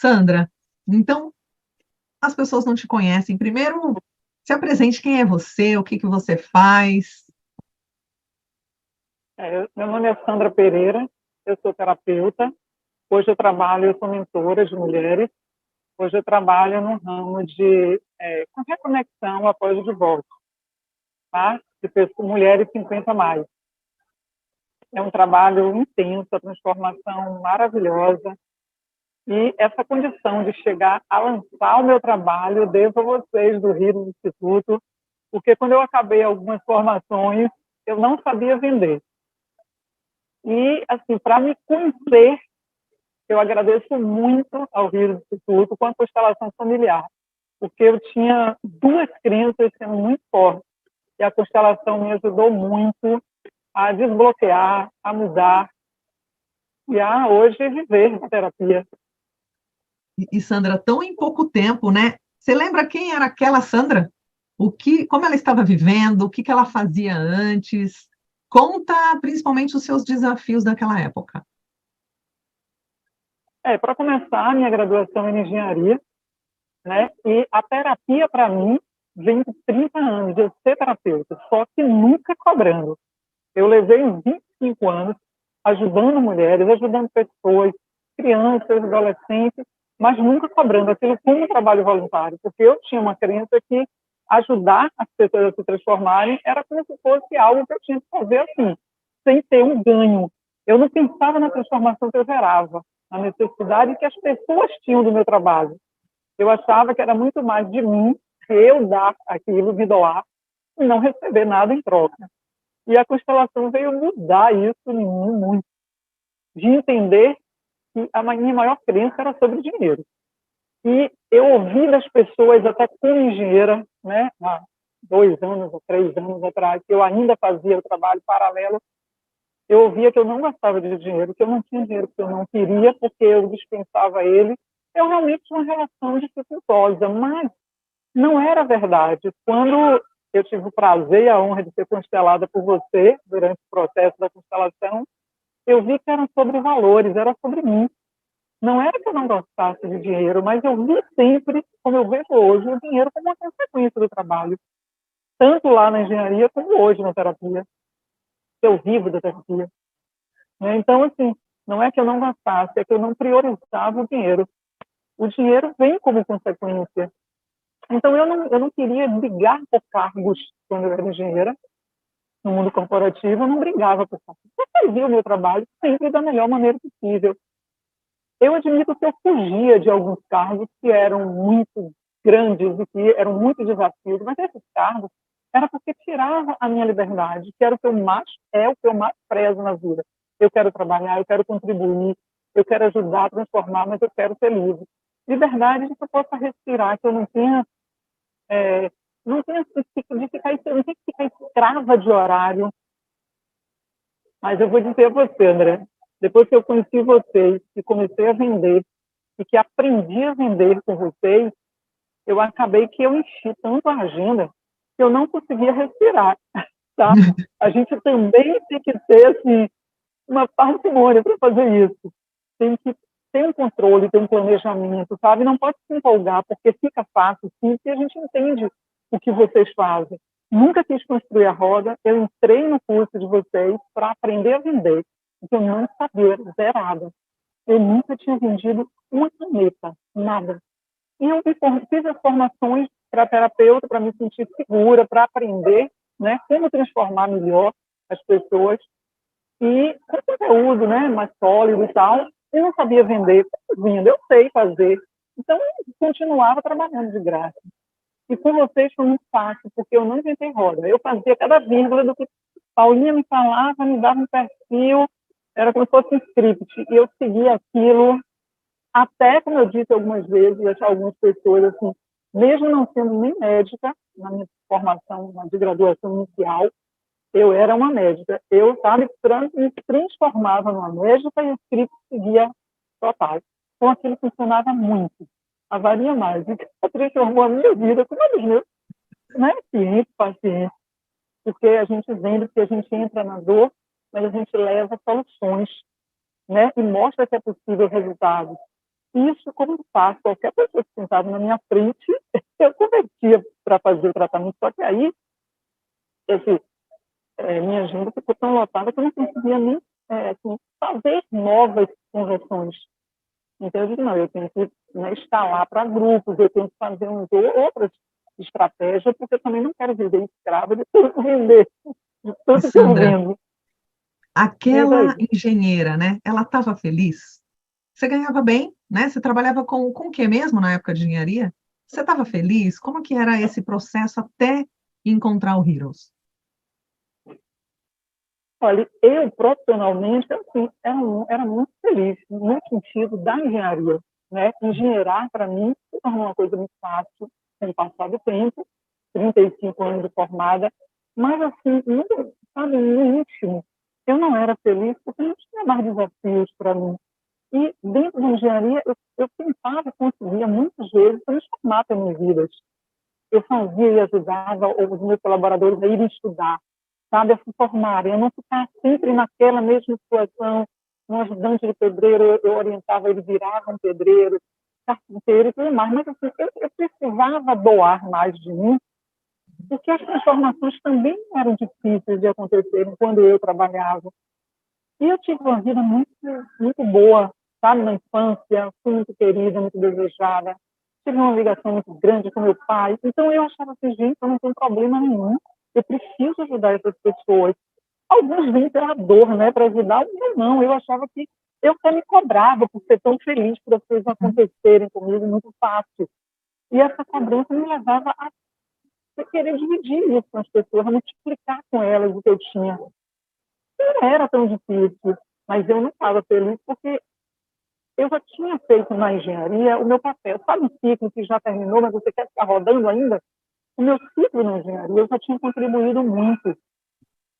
Sandra, então as pessoas não te conhecem. Primeiro, se apresente quem é você, o que que você faz. Meu nome é Sandra Pereira, eu sou terapeuta. Hoje eu sou mentora de mulheres. Hoje eu trabalho no ramo com reconexão após o divórcio, tá? De mulheres 50 mais. É um trabalho intenso, a transformação maravilhosa. E essa condição de chegar a lançar o meu trabalho, eu devo a vocês do Rio do Instituto, porque quando eu acabei algumas formações, eu não sabia vender. E, assim, para me conhecer, eu agradeço muito ao Rio do Instituto com a constelação familiar, porque eu tinha duas crenças sendo muito fortes, e a constelação me ajudou muito a desbloquear, a mudar e a hoje viver a terapia. E Sandra, tão em pouco tempo, né? Você lembra quem era aquela Sandra? Como ela estava vivendo, o que que ela fazia antes? Conta principalmente os seus desafios daquela época. Para começar, a minha graduação é em engenharia, né? E a terapia, para mim, vem de 30 anos de eu ser terapeuta, só que nunca cobrando. Eu levei uns 25 anos ajudando mulheres, ajudando pessoas, crianças, adolescentes, mas nunca cobrando aquilo como trabalho voluntário, porque eu tinha uma crença que ajudar as pessoas a se transformarem era como se fosse algo que eu tinha que fazer assim, sem ter um ganho. Eu não pensava na transformação que eu gerava, na necessidade que as pessoas tinham do meu trabalho. Eu achava que era muito mais de mim, que eu dar aquilo, me doar, e não receber nada em troca. E a constelação veio mudar isso em mim muito, de entender que a minha maior crença era sobre dinheiro. E eu ouvi das pessoas, até como engenheira, né, há 2 anos ou 3 anos atrás, que eu ainda fazia o trabalho paralelo, eu ouvia que eu não gastava de dinheiro, que eu não tinha dinheiro, que eu não queria, porque eu dispensava ele. Eu realmente tinha uma relação dificultosa, mas não era verdade. Quando eu tive o prazer e a honra de ser constelada por você durante o processo da constelação, eu vi que era sobre valores, era sobre mim. Não era que eu não gostasse de dinheiro, mas eu vi sempre, como eu vejo hoje, o dinheiro como uma consequência do trabalho, tanto lá na engenharia como hoje na terapia. Eu vivo da terapia. Então, assim, não é que eu não gastasse, é que eu não priorizava o dinheiro. O dinheiro vem como consequência. Então, eu não queria brigar por cargos quando eu era engenheira, no mundo corporativo, eu não brigava por cargos. Eu fazia o meu trabalho sempre da melhor maneira possível. Eu admito que eu fugia de alguns cargos que eram muito grandes e que eram muito desafios, mas esses cargos era porque tirava a minha liberdade, que era o que eu mais prezo na vida. Eu quero trabalhar, eu quero contribuir, eu quero ajudar a transformar, mas eu quero ser livre. Liberdade de que eu possa respirar, que eu não tenha não tenho de ficar, não tenho que ficar escrava de horário. Mas eu vou dizer a você, André, depois que eu conheci vocês, que comecei a vender e que aprendi a vender com vocês, eu acabei que eu enchi tanto a agenda que eu não conseguia respirar, tá? A gente também tem que ter, assim, uma parcimônia para fazer isso. Tem que ter um controle, ter um planejamento, sabe? Não pode se empolgar, porque fica fácil, sim, se a gente entende o que vocês fazem. Nunca quis construir a roda, eu entrei no curso de vocês para aprender a vender, porque eu não sabia, zerada. Eu nunca tinha vendido uma caneta, nada. E eu fiz as formações para terapeuta, para me sentir segura, para aprender, né, como transformar melhor as pessoas. E com conteúdo, né, mais sólido e tal, eu não sabia vender, eu sei fazer. Então, eu continuava trabalhando de graça. E com vocês foi muito fácil, porque eu não inventei roda. Eu fazia cada vírgula do que Paulinha me falava, me dava um perfil, era como se fosse um script. E eu seguia aquilo até, como eu disse algumas vezes, deixar algumas pessoas, assim, mesmo não sendo nem médica, na minha formação de graduação inicial, eu era uma médica. Eu, sabe, me transformava numa médica e o script seguia total. Então, aquilo funcionava muito. A varia mágica transformou a minha vida como a dos meus, né, clientes, pacientes, porque a gente vende, porque a gente entra na dor, mas a gente leva soluções, né, e mostra que é possível resultados. Isso, como faço, qualquer pessoa que sentava na minha frente, eu convertia para fazer o tratamento. Só que aí, esse, minha agenda ficou tão lotada que eu não conseguia nem assim, fazer novas conversões. Então, eu digo, não, eu tenho que, né, escalar para grupos, eu tenho que fazer outras estratégias, porque eu também não quero viver escrava de tanto vender, de E tanto que eu Sandra, vendo. Diz aquela aí. engenheira, né? Ela estava feliz? Você ganhava bem, né? Você trabalhava com o que mesmo na época de engenharia? Você estava feliz? Como que era esse processo até encontrar o Heroes? Olha, eu profissionalmente, assim, era muito feliz no sentido da engenharia, né? Engenheirar, para mim, se tornou uma coisa muito fácil com o passar do tempo, 35 anos de formada, mas, assim, no, sabe, no íntimo, eu não era feliz porque não tinha mais desafios para mim. E, dentro da engenharia, eu tentava, conseguia, muitas vezes, transformar também vidas. Eu fazia e ajudava os meus colaboradores a irem estudar, sabe, a se formarem, a não ficar sempre naquela mesma situação. Um ajudante de pedreiro, eu orientava, ele virava um pedreiro, carpinteiro e tudo mais. Mas assim, eu precisava doar mais de mim, porque as transformações também eram difíceis de acontecerem quando eu trabalhava. E eu tive uma vida muito, muito boa, sabe, na infância, fui muito querida, muito desejada, tive uma ligação muito grande com meu pai. Então eu achava assim, gente, eu não tenho problema nenhum, eu preciso ajudar essas pessoas. Alguns vêm pela dor, né, para ajudar, eu não. Eu achava que eu até me cobrava por ser tão feliz, por as coisas acontecerem comigo muito fácil. E essa cobrança me levava a querer dividir isso com as pessoas, a multiplicar com elas o que eu tinha. Não era tão difícil, mas eu não estava feliz porque eu já tinha feito na engenharia o meu papel. Sabe um ciclo que já terminou, mas você quer ficar rodando ainda? O meu ciclo na engenharia eu já tinha contribuído muito.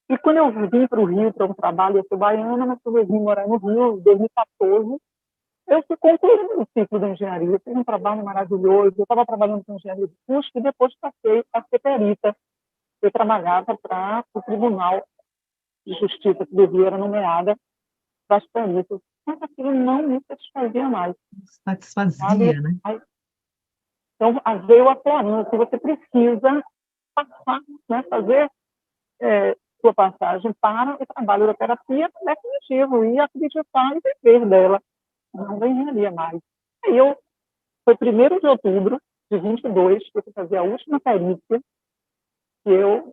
E quando eu vim para o Rio para um trabalho, eu sou baiana, mas quando eu vim morar no Rio, em 2014, eu fui concluindo o ciclo da engenharia. Eu fiz um trabalho maravilhoso. Eu estava trabalhando com engenharia de custo e depois passei a ser perita. Eu trabalhava para o Tribunal de Justiça que devia era nomeada para as peritas. Mas aquilo não me satisfazia mais, sabe? Satisfazia, né? Então, veio a clareza que você precisa passar, né, fazer sua passagem para o trabalho da terapia definitivo e acreditar e viver dela, não da engenharia mais. Aí foi 1º de outubro de 22 que eu fui fazer a última perícia, que eu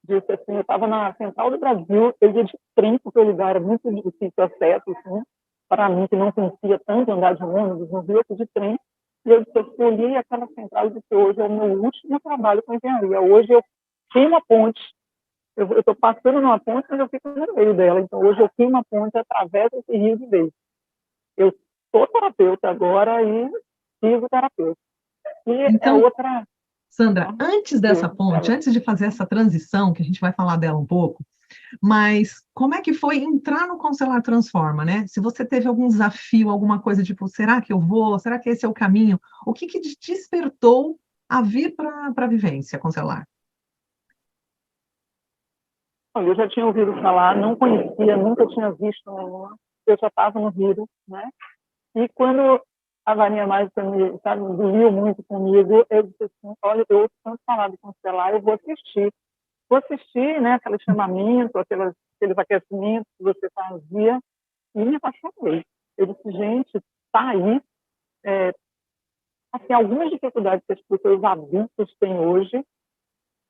disse assim, eu estava na Central do Brasil, eu ia de trem, porque o lugar era muito difícil acesso, assim, para mim, que não conhecia tanto andar de ônibus, no Rio, eu fui de trem, e eu disse, eu escolhi aquela central e disse, hoje é o meu último trabalho com engenharia, hoje eu queimo a ponte, eu estou passando numa ponte, mas eu fico no meio dela, então hoje eu queimo a ponte, atravesso esse rio de vez. Eu sou terapeuta agora e sigo terapeuta. E é Então, outra Sandra, forma antes de dessa ser. ponte, antes de fazer essa transição, que a gente vai falar dela um pouco, mas como é que foi entrar no Constelar Transforma, né? Se você teve algum desafio, alguma coisa tipo, será que eu vou? Será que esse é o caminho? O que que te despertou a vir para a vivência Constelar? Eu já tinha ouvido falar, não conhecia, nunca tinha visto nenhuma. Eu já estava no Rio, né? E quando a Varinha Mágica me, sabe, engoliu muito comigo, eu disse assim, olha, eu ouço tanto falar de Constelar, eu vou assistir. Vou assistir, né, aquele chamamento, aqueles aquecimentos que você fazia, e me apaixonei. Eu disse, gente, está aí, assim, algumas dificuldades que as pessoas adultas têm hoje,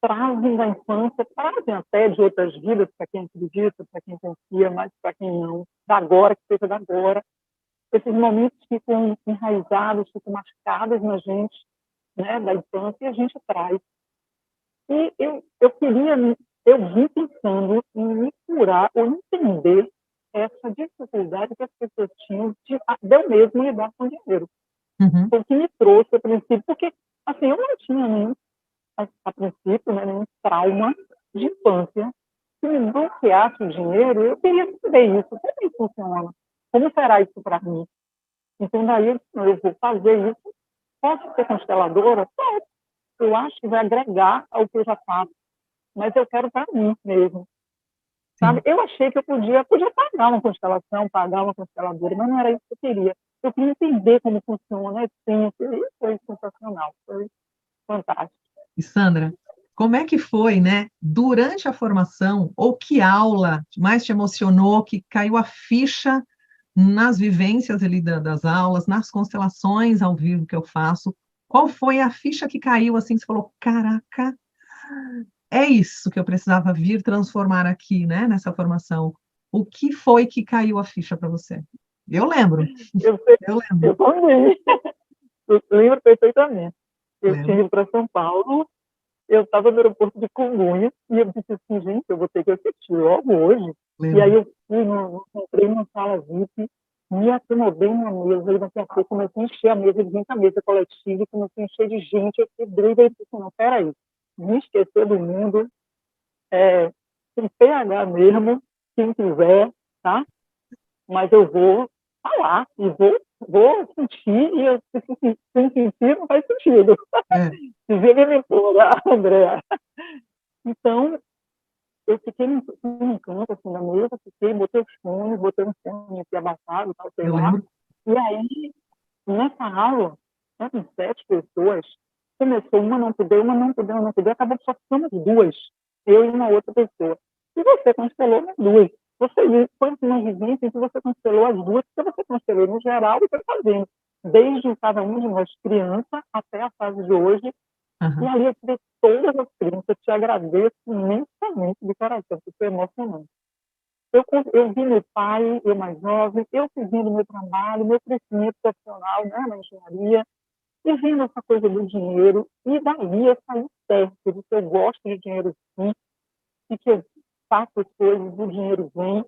trazem da infância, trazem até de outras vidas, para quem acredita, para quem confia, mas para quem não, da agora, que seja da agora. Esses momentos ficam enraizados, ficam marcados na gente, né, da infância, e a gente traz. E eu vim pensando em me curar ou entender essa dificuldade que as pessoas tinham de eu mesmo lidar com dinheiro. Uhum. Foi o que me trouxe a princípio, porque assim, eu não tinha nenhum, a princípio, né, nenhum trauma de infância que me bloqueasse o dinheiro. Eu queria saber isso, como isso funciona, como será isso para mim. Então, daí eu vou fazer isso. Posso ser consteladora? Posso. Eu acho que vai agregar ao que eu já faço, mas eu quero para mim mesmo. Sabe? Sim. Eu achei que eu podia pagar uma constelação, pagar uma consteladora, mas não era isso que eu queria. Eu queria entender como funciona a essência, e foi sensacional, foi fantástico. E Sandra, como é que foi, né, durante a formação, ou que aula mais te emocionou, que caiu a ficha nas vivências ali das aulas, nas constelações ao vivo que eu faço? Qual foi a ficha que caiu assim, que você falou, caraca, é isso que eu precisava vir transformar aqui, né, nessa formação? O que foi que caiu a ficha para você? Eu lembro, Eu, sei- eu lembro, eu também, eu lembro perfeitamente. Eu tinha lembro, ido para São Paulo, eu estava no aeroporto de Congonhas, e eu disse assim, gente, eu vou ter que assistir logo hoje. E aí lembro. eu fui, entrei numa sala VIP, me acomodei na mesa, e daqui a pouco comecei a encher a mesa de gente, a mesa coletiva, comecei a encher de gente, eu quebrei, e disse, não, peraí, me esquecer do mundo, sem PH mesmo, quem quiser, tá? Mas eu vou falar, e vou sentir, e eu, sem sentir não faz sentido. É, Dizia a mentora, Andréa. Então, eu fiquei num canto, assim, na mesa, botei os fones, botei um fone aqui abafado, tal, sei eu lá. lembro. E aí, nessa aula, eram 7 pessoas, começou uma não poder, acabou só ficando duas, eu e uma outra pessoa. E você constelou as duas. Você foi uma vivência em que você constelou as duas, porque você constelou no geral e foi fazendo. Desde cada um de nós, criança, até a fase de hoje, e Aham. ali eu tive todas as crianças, eu te agradeço imensamente de coração, porque foi emocionante. Eu vi meu pai, eu mais jovem, eu vendo meu trabalho, meu crescimento profissional, né, na engenharia, e vendo essa coisa do dinheiro, e daí eu saí certo de que eu gosto de dinheiro sim, e que eu faço as coisas, o dinheiro vem,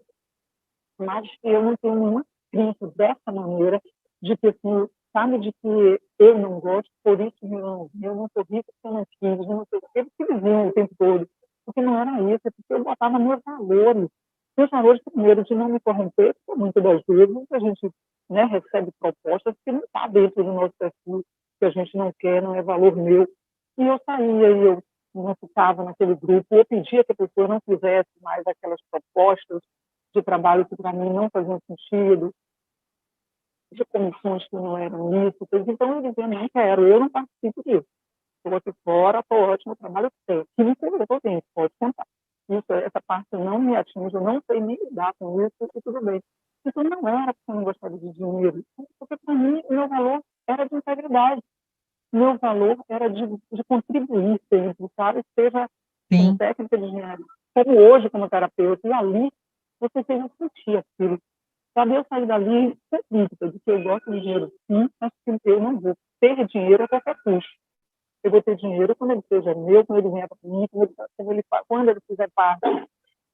mas eu não tenho nenhuma crença dessa maneira, de que, assim, sabe, de que eu não gosto, por isso eu não sou rica porque eu não quis, eu não sei o que, eles diziam o tempo todo, porque não era isso, é porque eu botava meus valores primeiro, de não me corromper, porque muitas das vezes a gente, né, recebe propostas que não está dentro do nosso perfil, que a gente não quer, não é valor meu, e eu saía e eu não ficava naquele grupo, eu pedia que a pessoa não fizesse mais aquelas propostas de trabalho que para mim não faziam sentido, de comissões que não eram lícitas. Então eu dizia, não quero, eu não participo disso. Estou aqui fora, estou ótimo, trabalho técnico, eu estou dentro, pode contar. Isso, essa parte não me atinge, eu não sei nem lidar com isso, e tudo bem. Então não era porque eu não gostava de dinheiro, porque para mim meu valor era de integridade, meu valor era de contribuir sempre, sabe? Seja como Sim, técnica de engenharia, como hoje como terapeuta, e ali você fez eu sentir aquilo. Sabe, eu sair dali convicta de que eu gosto de dinheiro sim, mas que eu não vou ter dinheiro a qualquer custo. Eu vou ter dinheiro quando ele seja meu, quando ele venha para mim, quando ele fizer parte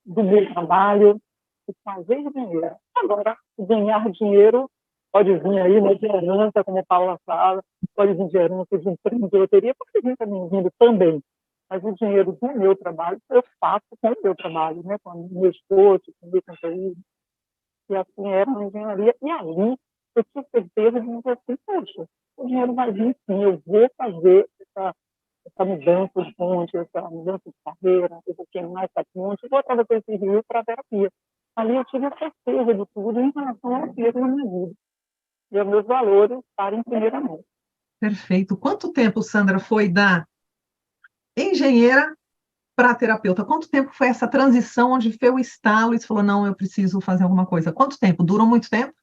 do meu trabalho, e fazer dinheiro. Agora, ganhar dinheiro pode vir aí, né, de herança, como a Paula fala, pode vir de herança, de emprego, de loteria, pode vir também vindo também. Mas o dinheiro do meu trabalho eu faço com o meu trabalho, né, com o meu esforço, com o meu conteúdo. E assim era na engenharia. E ali eu tinha certeza de dizer assim, poxa, o dinheiro vai vir sim, eu vou fazer essa mudança de ponte, essa mudança de carreira, eu vou queimar essa ponte, eu vou atravessar esse rio para a terapia. Ali eu tive a certeza de tudo em relação ao peso na minha vida. E aos meus valores estarem em primeira mão. perfeito. Quanto tempo, Sandra, foi da engenheira para terapeuta? Quanto tempo foi essa transição onde foi o estalo e você falou, não, eu preciso fazer alguma coisa? Quanto tempo? Durou muito tempo?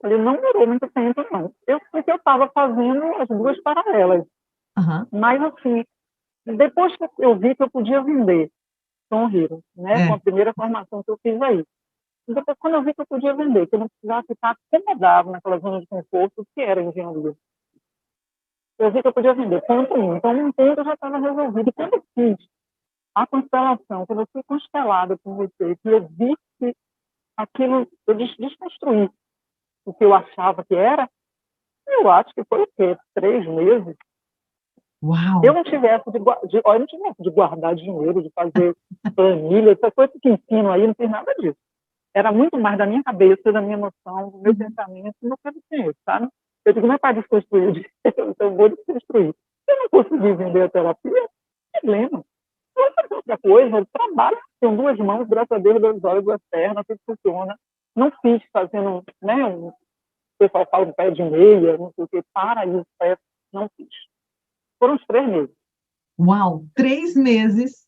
Ele não durou muito tempo, não. Porque eu estava fazendo as duas paralelas. Aham, Mas, assim, depois que eu vi que eu podia vender Tom Hero, né, com é, a primeira formação que eu fiz aí, e depois, quando eu vi que eu podia vender, que eu não precisava ficar acomodado naquela zona de conforto que era a engenharia, eu vi que eu podia vender ponto um. Então, um ponto já estava resolvido. E quando eu fiz a constelação, quando eu fui constelada com você, que eu vi que aquilo, eu desconstruí o que eu achava que era, eu acho que foi o quê? 3 meses. Eu uau, não tivesse eu não tivesse de guardar dinheiro, de fazer planilha, essa coisa que ensino aí, não tem nada disso. Era muito mais da minha cabeça, da minha emoção, do meu uhum, pensamento, do que do dinheiro, sabe? Eu digo, não é para desconstruir o dinheiro, então eu vou desconstruir. Se eu não conseguir vender a terapia, problema. Vou fazer outra coisa, eu trabalho, tenho 2 mãos, graças a Deus, 2 olhos, 2 pernas, tudo funciona. Não fiz fazendo, né, o pessoal fala de pé de meia, não sei o que, para isso, não fiz. Foram uns 3 meses. Uau, 3 meses.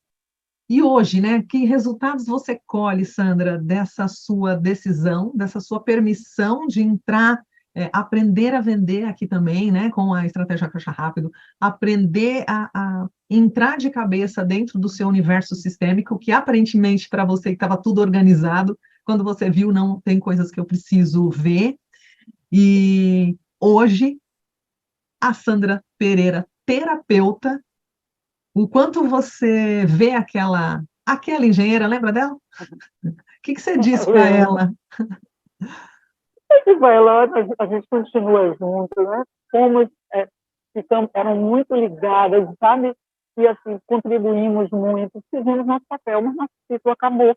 E hoje, né? Que resultados você colhe, Sandra, dessa sua decisão, dessa sua permissão de entrar, aprender a vender aqui também, né? Com a estratégia Caixa Rápido, aprender a entrar de cabeça dentro do seu universo sistêmico, que aparentemente para você estava tudo organizado, quando você viu, não tem coisas que eu preciso ver. E hoje, a Sandra Pereira, terapeuta, o quanto você vê aquela engenheira, lembra dela? O que você disse para Lembro. ela? E vai lá, a gente continua junto, né? Fomos, eram muito ligadas, sabe? E assim, contribuímos muito, fizemos nosso papel, mas nosso ciclo acabou.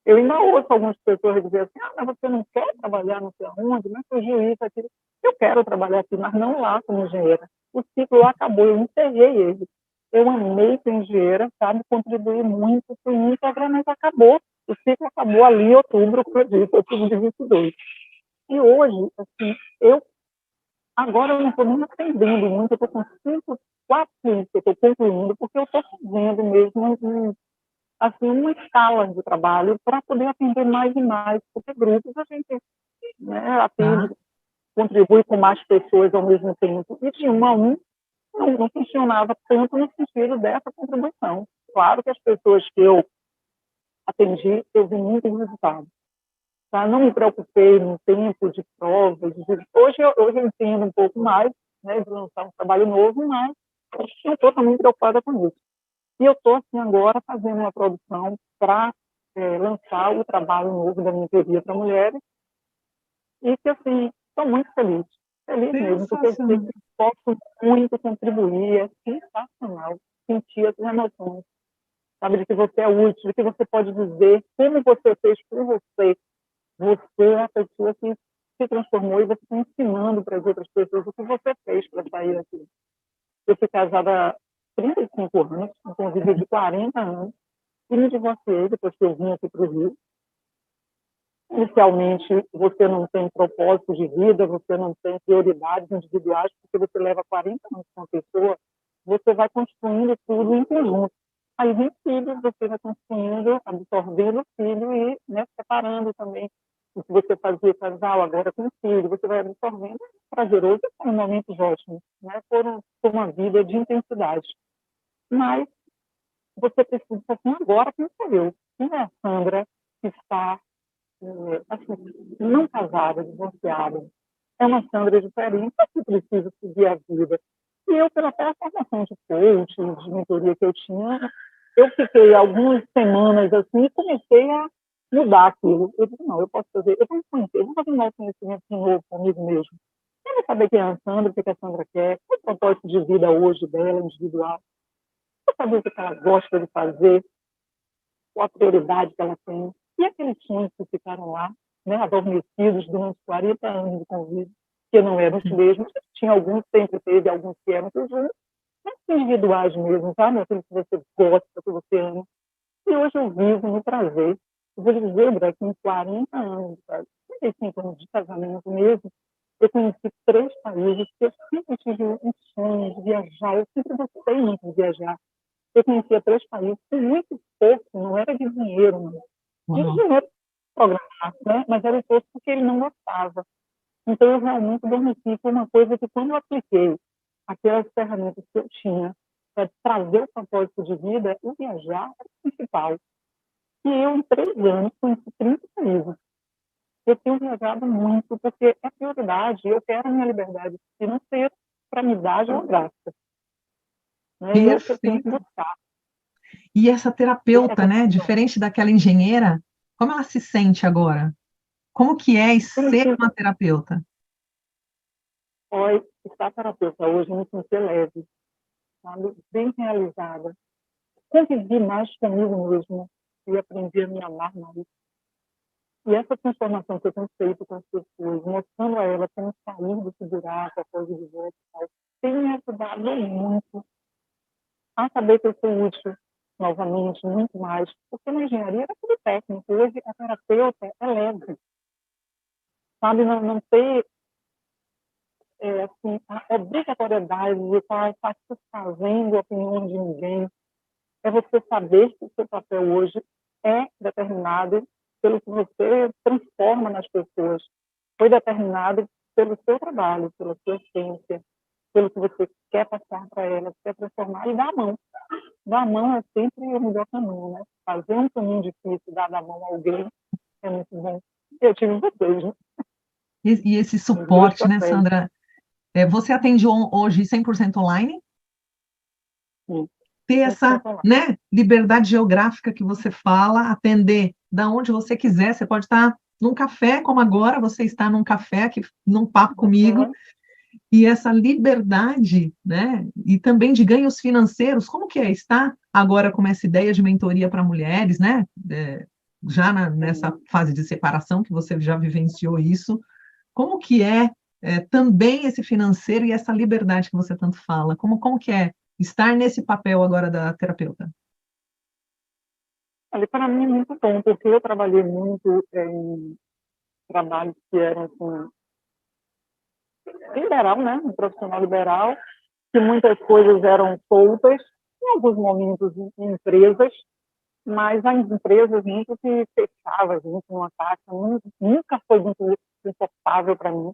Eu ainda ouço algumas pessoas dizer assim, mas você não quer trabalhar não sei aonde, mas surgiu isso, aquilo. Eu quero trabalhar aqui, mas não lá como engenheira. O ciclo acabou, eu encerrei ele. Eu amei ser engenheira, sabe? Contribuí muito, fui íntegra, mas acabou. O ciclo acabou ali em outubro, como eu disse, outubro de 22. E hoje, assim, agora eu não estou nem atendendo muito, eu estou com 4 clientes que eu estou concluindo, porque eu estou fazendo mesmo assim, uma escala de trabalho para poder atender mais e mais, porque grupos a gente, né, Tá? atende, contribui com mais pessoas ao mesmo tempo. E de um a um não funcionava tanto no sentido dessa contribuição. Claro que as pessoas que eu atendi, eu vi muito resultado. Tá? Não me preocupei no tempo de provas. Hoje eu entendo um pouco mais, né, de lançar um trabalho novo, mas não estou também preocupada com isso. E eu estou, assim, agora fazendo uma produção para lançar o trabalho novo da minha teoria para mulheres e que, assim, estou muito feliz. Feliz mesmo, porque eu sei Sensacional. que posso muito contribuir. É sensacional sentir essas emoções, sabe, de que você é útil, de que você pode dizer como você fez por você. Você é a pessoa que se transformou e você está ensinando para as outras pessoas o que você fez para sair daqui. Eu fui casada há 35 anos, com um convívio de 40 anos, e me divorciei depois que eu vim aqui para o Rio. Inicialmente, você não tem propósito de vida, você não tem prioridades individuais, porque você leva 40 anos com uma pessoa, você vai construindo tudo em conjunto. Aí vem filhos, você vai construindo, absorvendo o filho e, né, separando também o que você fazia casal, agora com filho, você vai absorvendo. Prazeroso, foram momentos ótimos, né? Foram uma vida de intensidade. Mas você precisa assim, agora, quem sou eu? Quem é a Sandra que está assim, não casada, divorciada? É uma Sandra diferente, que precisa seguir a vida. E eu, pela formação de coach, de mentoria que eu tinha, eu fiquei algumas semanas assim e comecei a mudar aquilo. Eu disse, não, eu posso fazer, eu vou conhecer, eu vou fazer um autoconhecimento de novo comigo mesmo. Eu vou saber quem é a Sandra, o que a Sandra quer, qual é o propósito de vida hoje dela, individual. Eu saber o que ela gosta de fazer, qual a prioridade que ela tem. E aqueles sonhos que ficaram lá, né, adormecidos durante 40 anos de convívio, que não eram os mesmos, tinha alguns, sempre teve alguns que eram os juntos, mas individuais mesmo, sabe? Aquilo que você gosta, que você ama. E hoje eu vivo no prazer. Eu vou lhe dizer, Breck, em 40 anos, 35 anos de casamento mesmo, eu conheci 3 países que eu sempre tive um sonho de viajar, eu sempre gostei muito de viajar. Eu conhecia 3 países com muito pouco, não era de dinheiro, não. De Uau. dinheiro programar, né? Mas era pouco porque ele não gostava. Então, eu realmente adormeci com uma coisa que, quando eu apliquei aquelas ferramentas que eu tinha para trazer o propósito de vida, o viajar era o principal. E eu, em 3 anos, conheci 30 países. Eu tenho viajado muito porque é prioridade. Eu quero a minha liberdade financeira para me dar geográfica. Né? E é o que eu tenho que Perfeito. buscar. E essa terapeuta, Essa né, questão. diferente daquela engenheira, como ela se sente agora? Como que é ser uma terapeuta? Foi estar terapeuta hoje, me sentir leve, sabe? Bem realizada. Convivi mais comigo mesma e aprendi a me amar mais. E essa transformação que eu tenho feito com as pessoas, mostrando a elas como sair desse buraco após o divórcio, tem me ajudado muito a saber que eu sou útil novamente, muito mais. Porque na engenharia era tudo técnico. Hoje a terapeuta é leve. sabe, não ter assim, a obrigatoriedade de estar satisfazendo a opinião de ninguém. É você saber que o seu papel hoje é determinado pelo que você transforma nas pessoas. Foi determinado pelo seu trabalho, pela sua essência, pelo que você quer passar para elas, quer transformar e dar a mão. Dar a mão é sempre o melhor caminho, né? Fazer um caminho difícil, dar a mão a alguém, é muito bom. Eu tive vocês, né? E esse Os dois suporte, né, papéis. Sandra? Você atende hoje 100% online? Sim, Ter tem que essa, controlar. né, liberdade geográfica que você fala, atender da onde você quiser. Você pode estar num café, como agora você está num café aqui, num papo comigo, Uhum. e essa liberdade, né, e também de ganhos financeiros. Como que é estar agora com essa ideia de mentoria para mulheres, né? Já nessa fase de separação que você já vivenciou isso, como que também esse financeiro e essa liberdade que você tanto fala? Como que é estar nesse papel agora da terapeuta? Ali, para mim, é muito bom, porque eu trabalhei muito em trabalhos que eram assim, liberal, né? Um profissional liberal, que muitas coisas eram soltas, em alguns momentos em empresas, mas as empresas muito que fechavam a gente numa caixa, nunca foi muito confortável para mim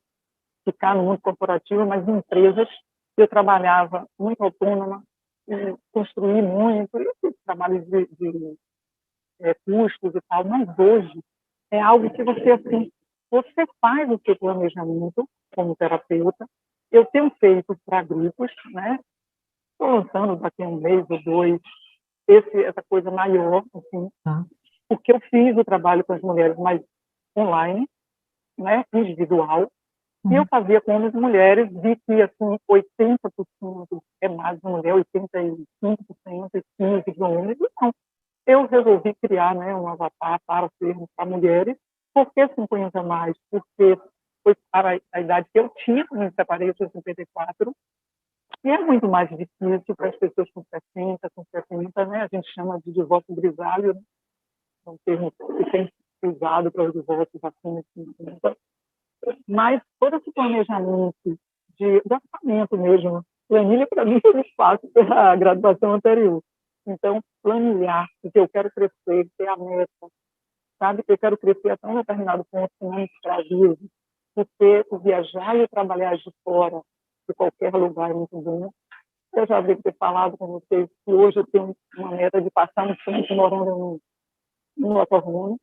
ficar no mundo corporativo, mas em empresas eu trabalhava muito autônoma, e construí muito, e fiz trabalhos de custos e tal, mas hoje é algo que você, assim, você faz o seu planejamento como terapeuta. Eu tenho feito para grupos, né? Estou lançando daqui a um mês ou dois essa coisa maior, assim, Tá? porque eu fiz o trabalho com as mulheres mais online, né? Individual, e eu Uhum. fazia com as mulheres, vi que assim, 80% é mais de mulher, 85% e 15% de homens. Então, eu resolvi criar, né, um avatar para termos para mulheres. Por que 50 mais? Porque foi para a idade que eu tinha, quando me separei, eu tinha 54, e é muito mais difícil para as pessoas com 60, com 70, né? A gente chama de divórcio grisalho, né? É um termo que tem usado para os divórcios acima de 50. Mas todo esse planejamento de orçamento mesmo, planilha para mim foi fácil pela graduação anterior. Então, planejar, porque eu quero crescer, ter a meta, sabe? Eu quero crescer até um determinado ponto que não me escravize, porque o viajar e o trabalhar de fora, de qualquer lugar, é muito bom. Eu já devo ter falado com vocês que hoje eu tenho uma meta de passar um tempo morando no Oklahoma,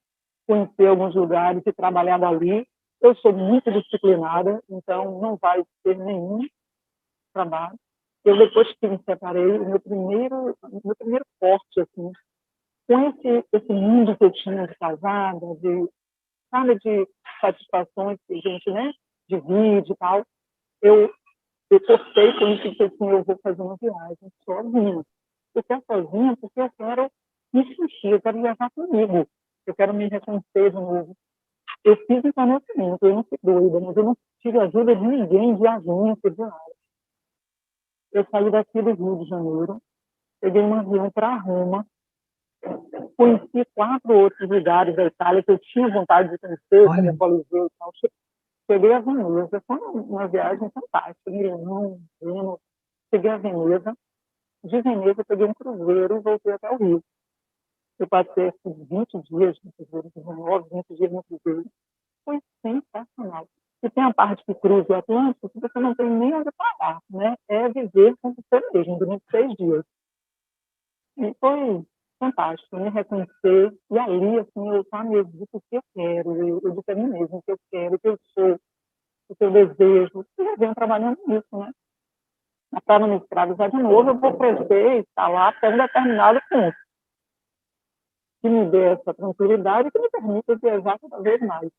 conhecer alguns lugares e trabalhar dali. Eu sou muito disciplinada, então não vai ter nenhum trabalho. Eu, depois que me separei, o meu primeiro corte, assim, com esse mundo que eu tinha de casada, sabe, de satisfações que a gente, né, divide e tal, eu, eu cortei com isso que assim, eu vou fazer uma viagem sozinha. Eu quero sozinha porque eu quero me sentir, eu quero viajar comigo, eu quero me reconhecer de novo. Eu fiz um planejamento, eu não fui doida, mas eu não tive ajuda de ninguém, de agência, de nada. Eu saí daqui do Rio de Janeiro, peguei um avião para Roma, conheci 4 outros lugares da Itália que eu tinha vontade de conhecer, como Olha, o Coliseu e tal. Cheguei a Veneza, foi uma viagem fantástica, Milão, Vênus. Cheguei a Veneza, de Veneza eu peguei um cruzeiro e voltei até o Rio. Eu passei assim, 20 dias no cruzeiro, 19, 20 dias no cruzeiro. Foi sensacional. E tem a parte que cruza o Atlântico que você não tem nem onde parar, né? É viver com você mesmo durante 6 dias. E foi fantástico, me reconhecer. E ali, assim, eu me disse o que eu quero, eu disse a mim mesmo o que eu quero, o que eu sou, o que eu desejo. E eu venho trabalhando nisso, né? Para não me escravizar de novo, eu vou crescer e estar lá até um determinado ponto que me dê essa tranquilidade e que me permita viajar cada vez mais.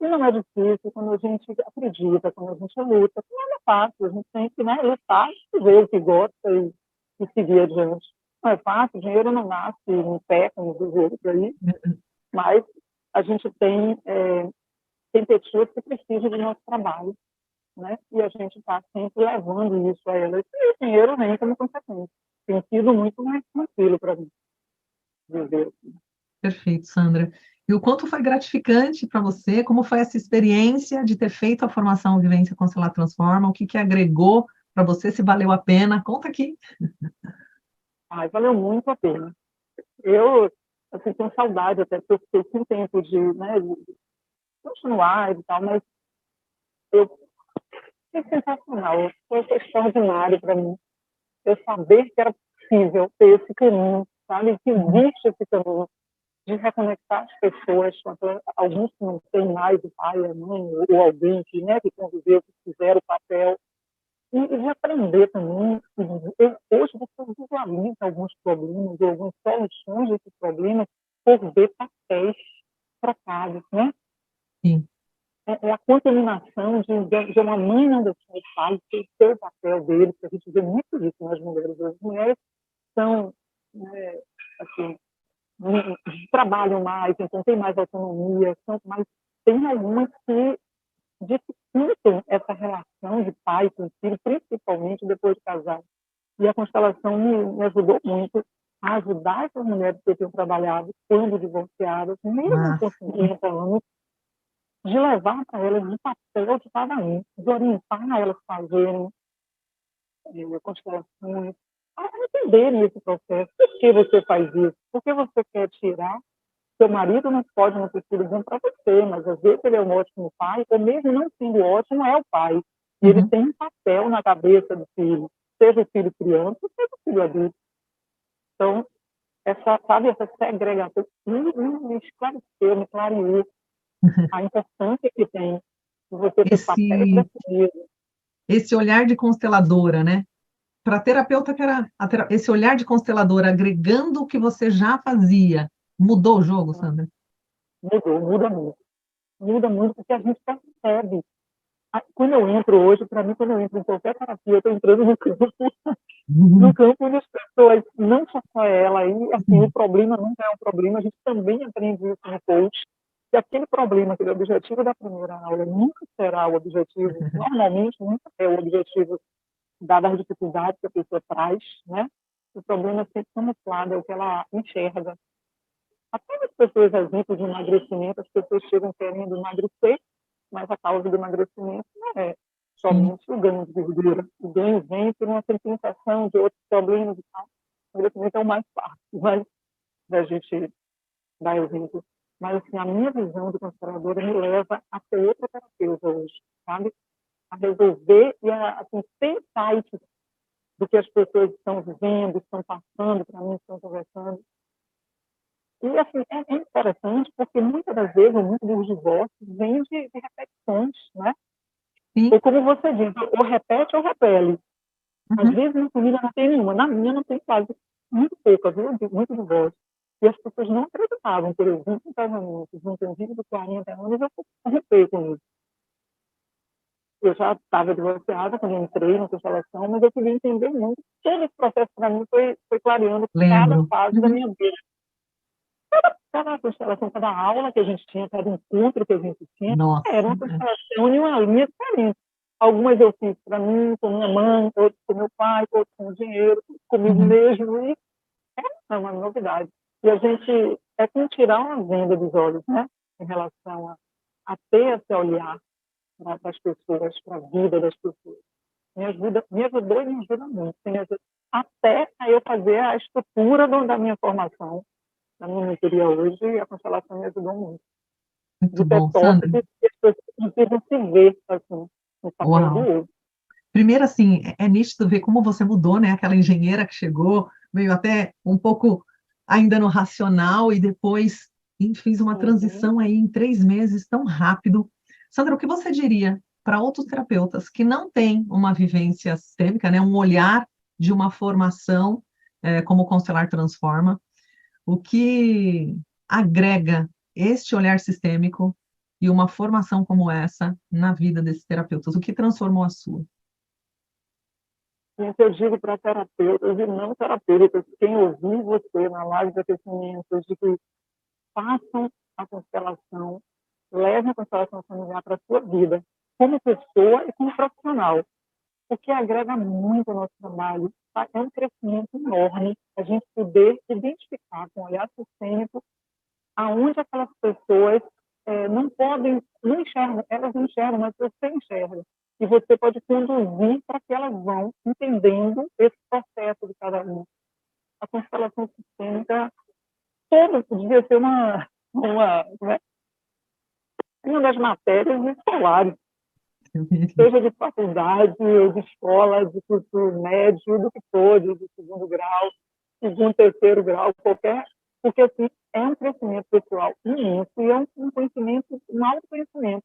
E não é difícil quando a gente acredita, quando a gente luta. Não é fácil, a gente tem que, né, lutar, ver o que gosta e seguir adiante. Não é fácil, o dinheiro não nasce no pé, como diz o outro aí, mas a gente tem pessoas que precisam do nosso trabalho, né? E a gente está sempre levando isso a elas. E o dinheiro vem como consequência. Tem sido muito mais tranquilo para mim viver. perfeito, Sandra. E o quanto foi gratificante para você, como foi essa experiência de ter feito a formação Vivência Constelar Transforma, o que que agregou para você, se valeu a pena? Conta aqui. Ai, valeu muito a pena. Eu, assim, tenho saudade até, porque eu fiquei com tempo de, né, de continuar e tal, mas eu foi sensacional, foi extraordinário para mim. Eu saber que era possível ter esse caminho, sabe? Que Uhum. existe esse caminho de reconectar as pessoas, alguns que não têm mais o pai, a mãe, ou alguém que, né, que conviveu, que fizeram o papel, e de aprender também. Hoje você visualiza alguns problemas, ou algumas soluções desses problemas, por ver papéis trocados, né? Sim. É a contaminação de uma mãe não deixar o pai ter o papel dele, porque a gente vê muito isso nas mulheres. As mulheres são, né, assim, trabalham mais, então têm mais autonomia, mas tem algumas que dificultam essa relação de pai com filho, principalmente depois de casar. E a constelação me ajudou muito a ajudar essas mulheres que eu tenho trabalhado, quando divorciadas, mesmo com Massa. 50 anos, de levar para elas um papel de cada um, de orientar elas a fazerem constelações, a entenderem esse processo. Por que você faz isso? Por que você quer tirar? Seu marido não pode não ter sido bom para você, mas às vezes ele é um ótimo pai, ou mesmo não sendo ótimo, é o pai. E ele Uhum. tem um papel na cabeça do filho, seja o filho criança, seja o filho adulto. Então, essa segregação me esclareceu, me clareou a importância que tem de você ter papéis Esse, definidos. esse olhar de consteladora, né? Para a terapeuta, esse olhar de consteladora agregando o que você já fazia, mudou o jogo, Sandra? Muda muito. Muda muito porque a gente percebe. Quando eu entro hoje, para mim, quando eu entro em qualquer terapia, eu estou entrando no campo, no Uhum. campo onde as pessoas, não só ela, e assim, o problema nunca é um problema, a gente também aprende isso no coach, que aquele problema, aquele objetivo da primeira aula, nunca será o objetivo, normalmente nunca é o objetivo, dadas as dificuldades que a pessoa traz, né? O problema é sempre camuflado, é o que ela enxerga. Até as pessoas, exemplo de emagrecimento, as pessoas chegam querendo emagrecer, mas a causa do emagrecimento não é Sim. somente o ganho de gordura. O ganho vem por uma compensação de outros problemas e tal. O emagrecimento é o mais fácil, mas da gente dar exemplo. Mas, assim, a minha visão de consteladora me leva a ser outra terapeuta hoje, sabe? A resolver e a assim, ter insights do que as pessoas estão vivendo, estão passando para mim, estão conversando. E, assim, é interessante porque muitas das vezes, muitos dos divórcios vêm de repetições, né? Sim. Ou como você diz, ou repete ou repele. Às Uhum. vezes, na família não tem nenhuma. Na minha não tem quase, muito pouca, viu? Muito divórcio. E as pessoas não acreditavam, por exemplo, em casamentos, num convívio de 40 anos, eu romper com isso. Eu já estava divorciada quando eu entrei na constelação, mas eu queria entender muito. Todo esse processo, para mim, foi clareando cada Lembro. fase da Uhum. minha vida. Cada constelação, cada aula que a gente tinha, cada encontro que a gente tinha, Nossa. era uma constelação em uma linha diferente. Algumas eu fiz para mim, com minha mãe, outras com meu pai, outras com o dinheiro, comigo Uhum. mesmo, e é uma novidade. E a gente é como tirar uma venda dos olhos, né? Em relação a ter esse olhar para as pessoas, para a vida das pessoas. Me ajudou e me ajuda muito. Até a eu fazer a estrutura da minha formação, da minha mentoria hoje, a constelação me ajudou muito. Muito De ter bom, toque Sandra. que as pessoas consigam se ver assim, no papel do Uau. outro. Primeiro, assim, é nítido ver como você mudou, né? Aquela engenheira que chegou, veio até um pouco ainda no racional e depois fez uma Uhum. transição aí em 3 meses, tão rápido. Sandra, o que você diria para outros terapeutas que não têm uma vivência sistêmica, né? Um olhar de uma formação, como o Constelar Transforma, o que agrega este olhar sistêmico e uma formação como essa na vida desses terapeutas? O que transformou a sua? Isso eu digo para terapeutas e não terapeutas, quem ouvir você na live de aquecimento, de que façam a constelação, levem a constelação familiar para a sua vida, como pessoa e como profissional, porque agrega muito ao nosso trabalho. Tá? É um crescimento enorme a gente poder identificar com o olhar sistêmico aonde aquelas pessoas não podem, não enxergam, elas não enxergam, mas você enxerga. E você pode conduzir para que elas vão entendendo esse processo de cada um. A constelação sistêmica, toda devia ser uma das matérias escolares, seja de faculdade, de escola, de curso médio, do que for, de segundo grau, segundo, terceiro grau, qualquer, porque assim, é um crescimento pessoal imenso e é um conhecimento, um autoconhecimento,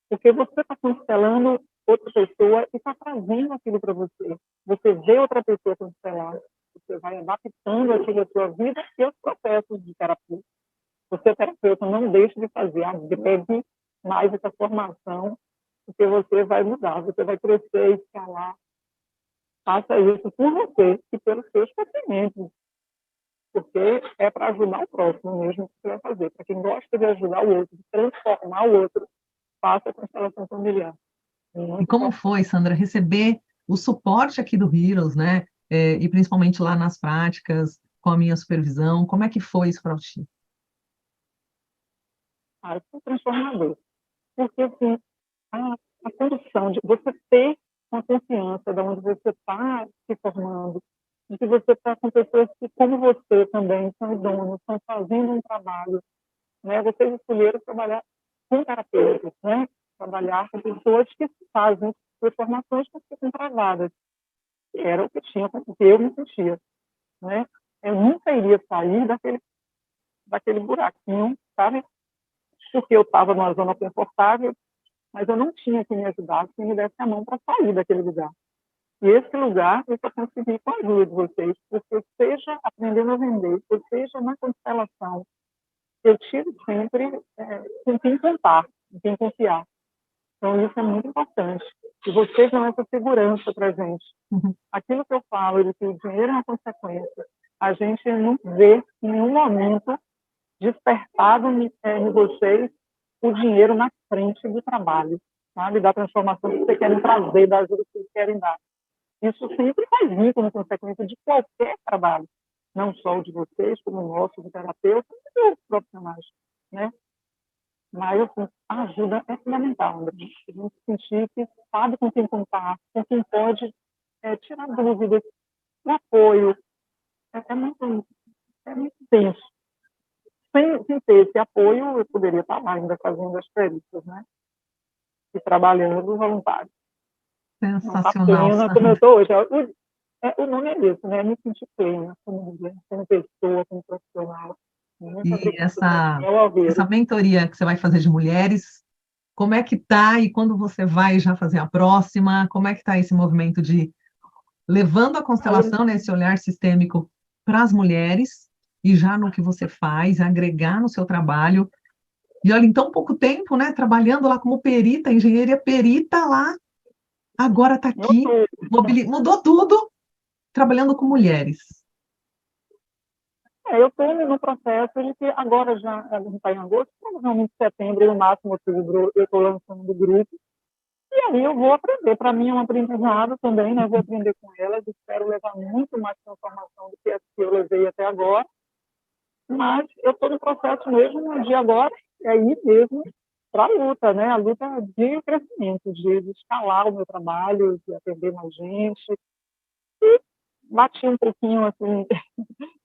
porque você está constelando outra pessoa e está trazendo aquilo para você. Você vê outra pessoa constelar, você vai adaptando aquilo à sua vida e aos processos de terapia. Você, terapeuta, não deixe de fazer, agregue mais essa formação, porque você vai mudar, você vai crescer, escalar. Faça isso por você e pelos seus pacientes, porque é para ajudar o próximo mesmo que você vai fazer. Para quem gosta de ajudar o outro, de transformar o outro, faça a constelação familiar. E Muito como importante. foi, Sandra, receber o suporte aqui do Heroes, né? E principalmente lá nas práticas, com a minha supervisão, como é que foi isso para ti? Isso é transformador. Porque, assim, a condição de você ter uma confiança de onde você está se formando, de que você está com pessoas que, como você também, são donos, estão fazendo um trabalho, né? Vocês escolheram trabalhar com terapeutas, né? Trabalhar com pessoas que fazem transformações que ficam travadas. Era o que tinha, o que eu me sentia, né? Eu nunca iria sair daquele buraquinho, sabe? Porque eu estava numa zona confortável, mas eu não tinha quem me ajudasse, quem me desse a mão para sair daquele lugar. E esse lugar eu só consegui com a ajuda de vocês, porque seja aprendendo a vender, ou seja na constelação, eu tive sempre com quem contar, com quem confiar. Então, isso é muito importante. E vocês dão essa segurança para a gente. Uhum. Aquilo que eu falo de que o dinheiro é uma consequência, a gente não vê em nenhum momento despertado em vocês o dinheiro na frente do trabalho, sabe? Da transformação que vocês querem trazer, da ajuda que vocês querem dar. Isso sempre vai vir como consequência de qualquer trabalho, não só o de vocês, como o nosso, do terapeuta, e outros profissionais, né? Mas, assim, a ajuda é fundamental, né? A gente sentir que sabe com quem contar, com quem pode tirar dúvidas, o apoio. É muito tenso. Sem ter esse apoio, eu poderia estar lá ainda fazendo as perícias, né? E trabalhando voluntário. Não está Sensacional, plena como eu Sandra. estou hoje. O nome é esse, né? Me sentir plena como mulher, como pessoa, como profissional. Muito E obrigada, Daniel Alveiro. essa mentoria que você vai fazer de mulheres, como é que tá e quando você vai já fazer a próxima? Como é que tá esse movimento de levando a constelação, né, esse olhar sistêmico para as mulheres e já no que você faz, agregar no seu trabalho? E olha, em tão pouco tempo, né, trabalhando lá como perita, engenharia perita lá, agora está aqui, mudou tudo, trabalhando com mulheres. Eu estou no processo de que agora já a gente está em agosto, provavelmente setembro, no máximo outubro, eu estou lançando o grupo. E aí eu vou aprender. Para mim é um aprendizado também, né? Eu vou aprender com elas. Espero levar muito mais transformação do que a que eu levei até agora. Mas eu estou no processo mesmo de agora, é aí mesmo para a luta, né? A luta de crescimento, de escalar o meu trabalho, de atender mais gente. E bati um pouquinho assim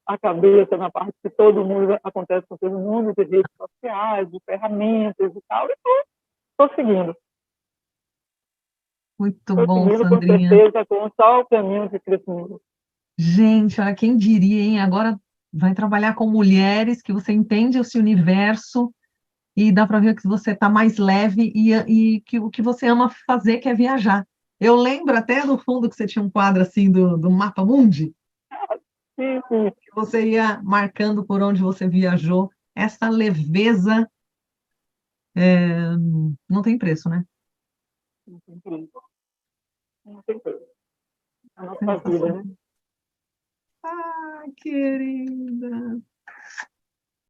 a cabeça na parte que todo mundo acontece com todo mundo, de redes sociais, de ferramentas e tal. E estou seguindo. Muito Estou bom, seguindo com Sandrinha. certeza com só o caminho de crescimento. Gente, olha, quem diria, hein? Agora vai trabalhar com mulheres, que você entende esse universo e dá para ver que você está mais leve e que o que você ama fazer que é viajar. Eu lembro até no fundo que você tinha um quadro assim do Mapa Mundi, Sim, sim. que você ia marcando por onde você viajou. Essa leveza não tem preço, né? Não tem preço. Não tem preço. A nossa vida, Sensacional. né? Ah, querida.